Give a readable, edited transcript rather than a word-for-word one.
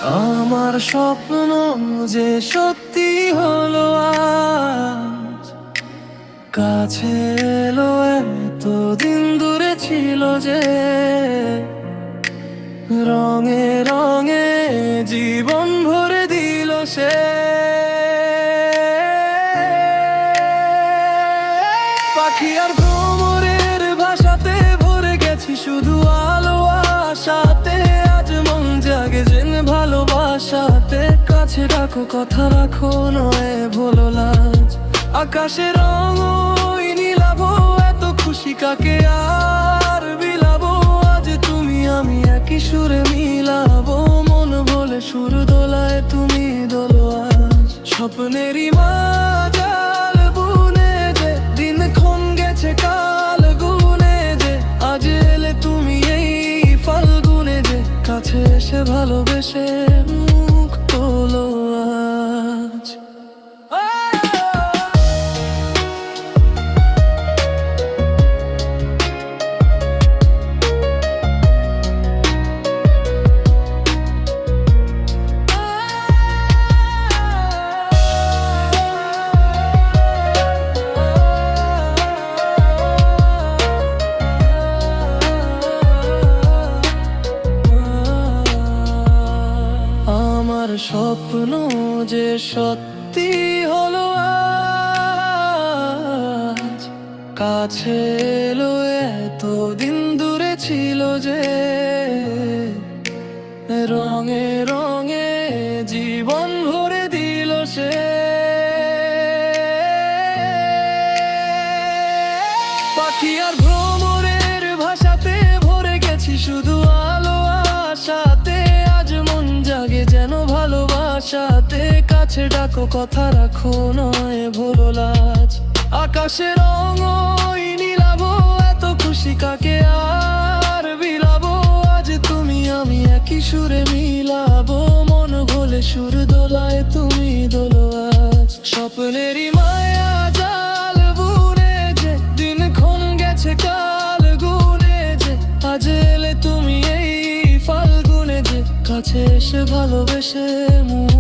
আমার স্বপ্ন যে সত্যি হলো আজ, কাছে এলো এতদিন দূরে ছিল যে, রঙে রঙে জীবন ভরে দিল সে। পাখি আর ভ্রমরের ভাষাতে ভরে গেছি শুধু আলো আশাতে, আজ মন জাগে যেন ভালোবাসাতে। কাছে রাখো কথা রাখো নয় ভোলো লাজ, আকাশের রং ওই নীলাভো, এত খুশি কাকে আর বিলাবো। আজ তুমি আমি একই সুরে মিলাবো, মন বলে সুর দোলায় তুমি দোলো আজ। স্বপ্নেরই মাজাল বুনে যে, দিনক্ষণ গেছে কাল গুনে যে, আজ এলে তুমি এই ফাল্গুনে যে, কাছে এসে ভালোবেসে মুখ তোলো আজ। আমার স্বপ্ন যে সত্যি হলো আজ, কাছে এলো এতদিন দূরে ছিল যে, রঙে রঙে জীবন ভরে দিল সে। পাখি আর ভ্রমরের ভাষাতে ভরে গেছি শুধু আলো আশাতে, আজ মন জাগে যেন ভালোবাসাতে। কাছে ডাকো কথা রাখো নয় ভোলো লাজ, আকাশের রং ওই নীলাভো, এত খুশি কাকে আর বিলাবো। আজ তুমি আমি একই সুরে মিলাবো, মন ভোলে সুর দোলায় তুমি দোলো আজ। স্বপ্নেরই মায়া জাল বুনে যে, দিনক্ষণ গেছে কাল গুনে যে, আজ এলে তুমি এই ফাল্গুনে যে, কাছে এসে ভালোবেসে মুখ